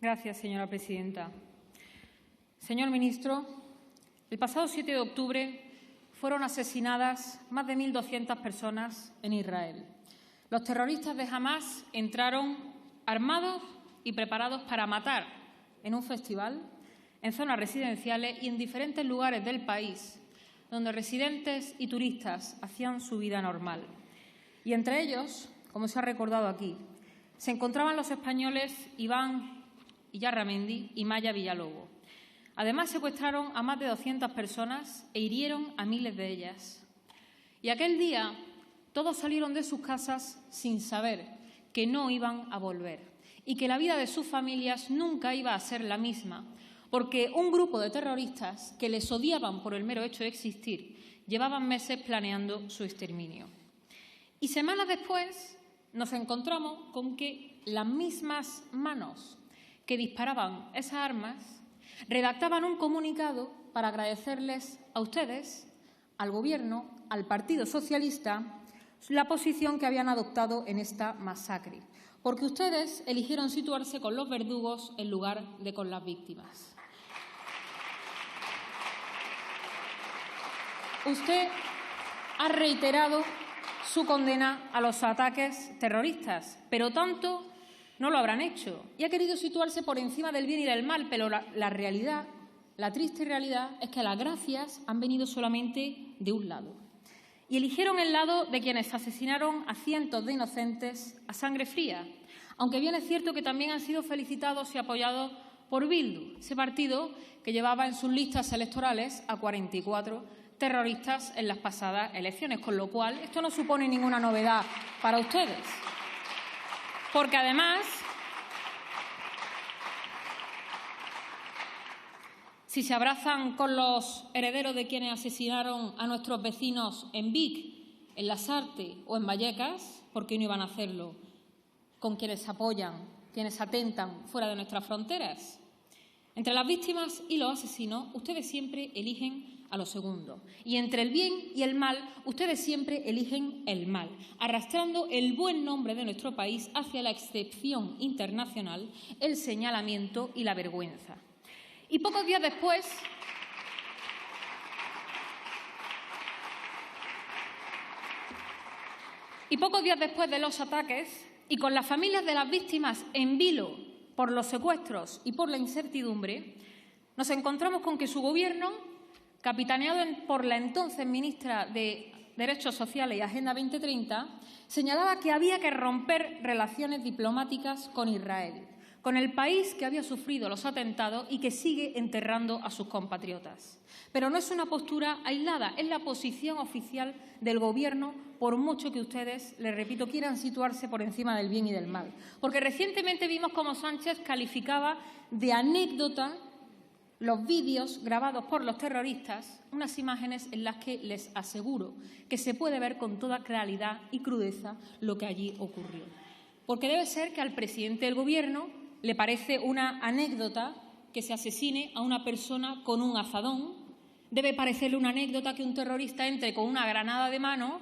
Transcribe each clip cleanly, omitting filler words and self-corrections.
Gracias, señora presidenta. Señor ministro, el pasado 7 de octubre fueron asesinadas más de 1.200 personas en Israel. Los terroristas de Hamás entraron armados y preparados para matar en un festival, en zonas residenciales y en diferentes lugares del país, donde residentes y turistas hacían su vida normal. Y entre ellos, como se ha recordado aquí, se encontraban los españoles Iván Illarramendi y Maya Villalobos. Además, secuestraron a más de 200 personas e hirieron a miles de ellas. Y aquel día todos salieron de sus casas sin saber que no iban a volver y que la vida de sus familias nunca iba a ser la misma, porque un grupo de terroristas que les odiaban por el mero hecho de existir llevaban meses planeando su exterminio. Y semanas después nos encontramos con que las mismas manos que disparaban esas armas redactaban un comunicado para agradecerles a ustedes, al Gobierno, al Partido Socialista, la posición que habían adoptado en esta masacre, porque ustedes eligieron situarse con los verdugos en lugar de con las víctimas. Usted ha reiterado su condena a los ataques terroristas, pero tanto no lo habrán hecho y ha querido situarse por encima del bien y del mal, pero la realidad, la triste realidad, es que las gracias han venido solamente de un lado. Y eligieron el lado de quienes asesinaron a cientos de inocentes a sangre fría, aunque bien es cierto que también han sido felicitados y apoyados por Bildu, ese partido que llevaba en sus listas electorales a 44 terroristas en las pasadas elecciones, con lo cual esto no supone ninguna novedad para ustedes. Porque además, si se abrazan con los herederos de quienes asesinaron a nuestros vecinos en Vic, en Lasarte o en Vallecas, ¿por qué no iban a hacerlo con quienes apoyan, quienes atentan fuera de nuestras fronteras? Entre las víctimas y los asesinos, ustedes siempre eligen a lo segundo. Y entre el bien y el mal, ustedes siempre eligen el mal, arrastrando el buen nombre de nuestro país hacia la excepción internacional, el señalamiento y la vergüenza. Y pocos días después de los ataques, y con las familias de las víctimas en vilo por los secuestros y por la incertidumbre, nos encontramos con que su Gobierno, capitaneado por la entonces ministra de Derechos Sociales y Agenda 2030, señalaba que había que romper relaciones diplomáticas con Israel, con el país que había sufrido los atentados y que sigue enterrando a sus compatriotas. Pero no es una postura aislada, es la posición oficial del Gobierno, por mucho que ustedes, les repito, quieran situarse por encima del bien y del mal. Porque recientemente vimos cómo Sánchez calificaba de anécdota los vídeos grabados por los terroristas, unas imágenes en las que les aseguro que se puede ver con toda claridad y crudeza lo que allí ocurrió. Porque debe ser que al presidente del Gobierno le parece una anécdota que se asesine a una persona con un azadón, debe parecerle una anécdota que un terrorista entre con una granada de mano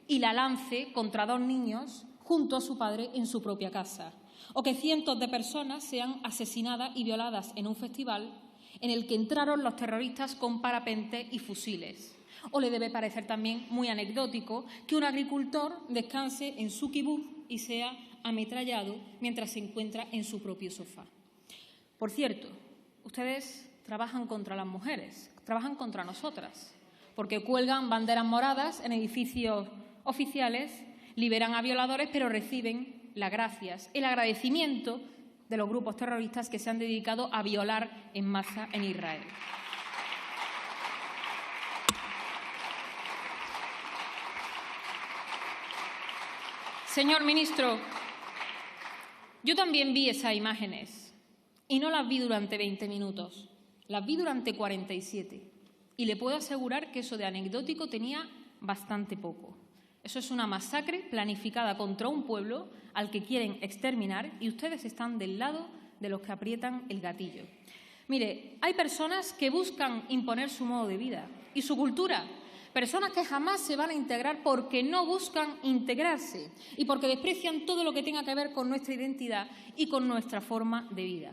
y la lance contra 2 niños junto a su padre en su propia casa, o que cientos de personas sean asesinadas y violadas en un festival en el que entraron los terroristas con parapentes y fusiles. O le debe parecer también muy anecdótico que un agricultor descanse en su kibutz y sea ametrallado mientras se encuentra en su propio sofá. Por cierto, ustedes trabajan contra las mujeres, trabajan contra nosotras, porque cuelgan banderas moradas en edificios oficiales, liberan a violadores, pero reciben las gracias, el agradecimiento de los grupos terroristas que se han dedicado a violar en masa en Israel. Señor ministro, yo también vi esas imágenes y no las vi durante 20 minutos, las vi durante 47 y le puedo asegurar que eso de anecdótico tenía bastante poco. Eso es una masacre planificada contra un pueblo al que quieren exterminar y ustedes están del lado de los que aprietan el gatillo. Mire, hay personas que buscan imponer su modo de vida y su cultura, Personas que jamás se van a integrar porque no buscan integrarse y porque desprecian todo lo que tenga que ver con nuestra identidad y con nuestra forma de vida.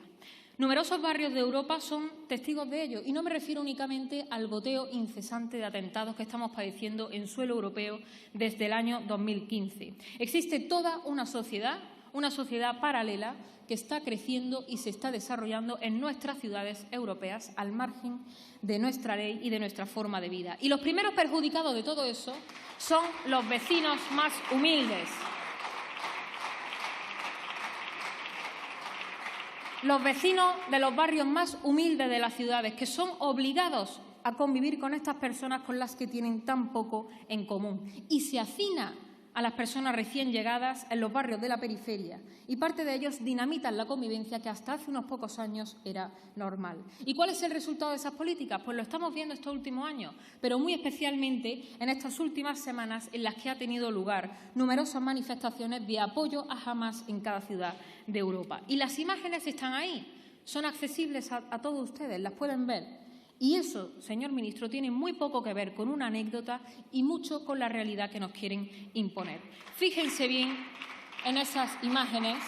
Numerosos barrios de Europa son testigos de ello y no me refiero únicamente al goteo incesante de atentados que estamos padeciendo en suelo europeo desde el año 2015. Existe toda una sociedad paralela que está creciendo y se está desarrollando en nuestras ciudades europeas al margen de nuestra ley y de nuestra forma de vida. Y los primeros perjudicados de todo eso son los vecinos más humildes. Los vecinos de los barrios más humildes de las ciudades, que son obligados a convivir con estas personas con las que tienen tan poco en común. Y se hacina a las personas recién llegadas en los barrios de la periferia y parte de ellos dinamitan la convivencia que hasta hace unos pocos años era normal. ¿Y cuál es el resultado de esas políticas? Pues lo estamos viendo estos últimos años, pero muy especialmente en estas últimas semanas en las que ha tenido lugar numerosas manifestaciones de apoyo a Hamás en cada ciudad de Europa. Y las imágenes están ahí, son accesibles a todos ustedes, las pueden ver. Y eso, señor ministro, tiene muy poco que ver con una anécdota y mucho con la realidad que nos quieren imponer. Fíjense bien en esas imágenes.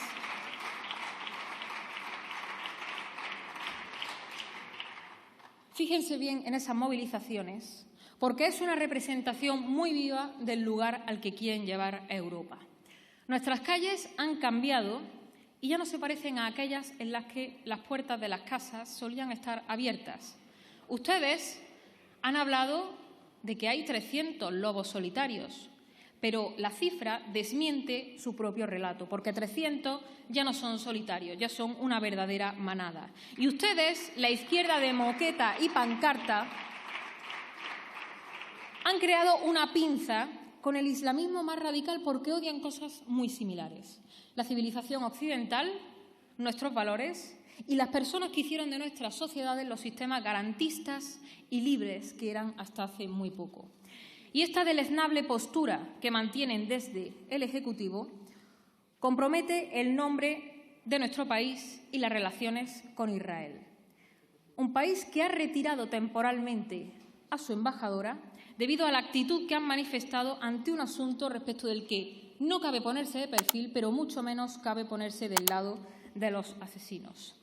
Fíjense bien en esas movilizaciones, porque es una representación muy viva del lugar al que quieren llevar a Europa. Nuestras calles han cambiado y ya no se parecen a aquellas en las que las puertas de las casas solían estar abiertas. Ustedes han hablado de que hay 300 lobos solitarios, pero la cifra desmiente su propio relato, porque 300 ya no son solitarios, ya son una verdadera manada. Y ustedes, la izquierda de moqueta y pancarta, han creado una pinza con el islamismo más radical porque odian cosas muy similares. La civilización occidental, nuestros valores y las personas que hicieron de nuestras sociedades los sistemas garantistas y libres que eran hasta hace muy poco. Y esta deleznable postura que mantienen desde el Ejecutivo compromete el nombre de nuestro país y las relaciones con Israel. Un país que ha retirado temporalmente a su embajadora debido a la actitud que han manifestado ante un asunto respecto del que no cabe ponerse de perfil, pero mucho menos cabe ponerse del lado de los asesinos.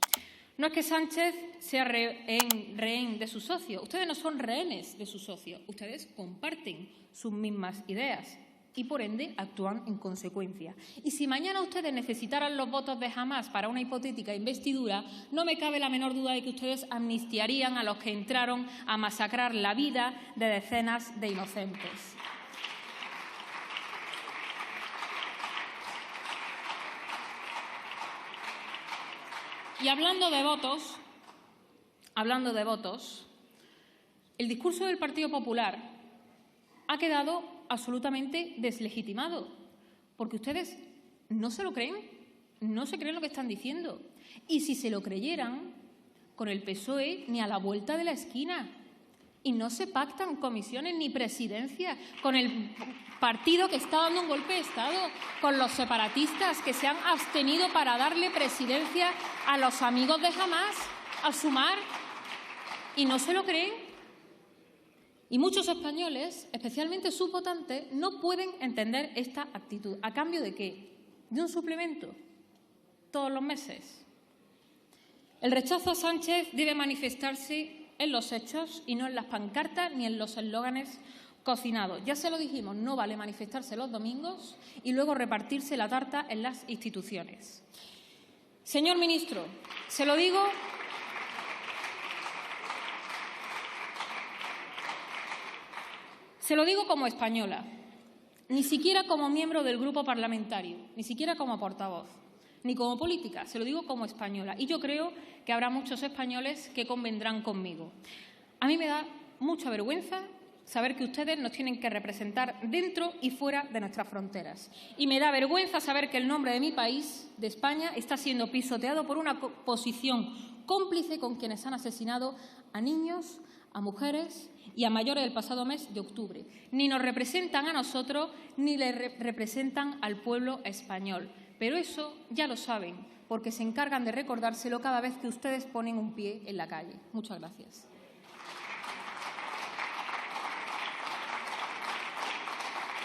No es que Sánchez sea rehén de su socio. Ustedes no son rehenes de su socio. Ustedes comparten sus mismas ideas y, por ende, actúan en consecuencia. Y si mañana ustedes necesitaran los votos de Hamás para una hipotética investidura, no me cabe la menor duda de que ustedes amnistiarían a los que entraron a masacrar la vida de decenas de inocentes. Y hablando de votos, el discurso del Partido Popular ha quedado absolutamente deslegitimado, porque ustedes no se lo creen, no se creen lo que están diciendo. Y si se lo creyeran, con el PSOE ni a la vuelta de la esquina. Y no se pactan comisiones ni presidencias con el partido que está dando un golpe de Estado, con los separatistas que se han abstenido para darle presidencia a los amigos de Hamás, a Sumar, y no se lo creen. Y muchos españoles, especialmente sus votantes, no pueden entender esta actitud. ¿A cambio de qué? ¿De un suplemento? ¿Todos los meses? El rechazo a Sánchez debe manifestarse en los hechos y no en las pancartas ni en los eslóganes cocinados. Ya se lo dijimos, no vale manifestarse los domingos y luego repartirse la tarta en las instituciones. Señor ministro, se lo digo como española, ni siquiera como miembro del grupo parlamentario, ni siquiera como portavoz, ni como política, se lo digo como española. Y yo creo que habrá muchos españoles que convendrán conmigo. A mí me da mucha vergüenza saber que ustedes nos tienen que representar dentro y fuera de nuestras fronteras. Y me da vergüenza saber que el nombre de mi país, de España, está siendo pisoteado por una posición cómplice con quienes han asesinado a niños, a mujeres y a mayores el pasado mes de octubre. Ni nos representan a nosotros ni le representan al pueblo español. Pero eso ya lo saben, porque se encargan de recordárselo cada vez que ustedes ponen un pie en la calle. Muchas gracias.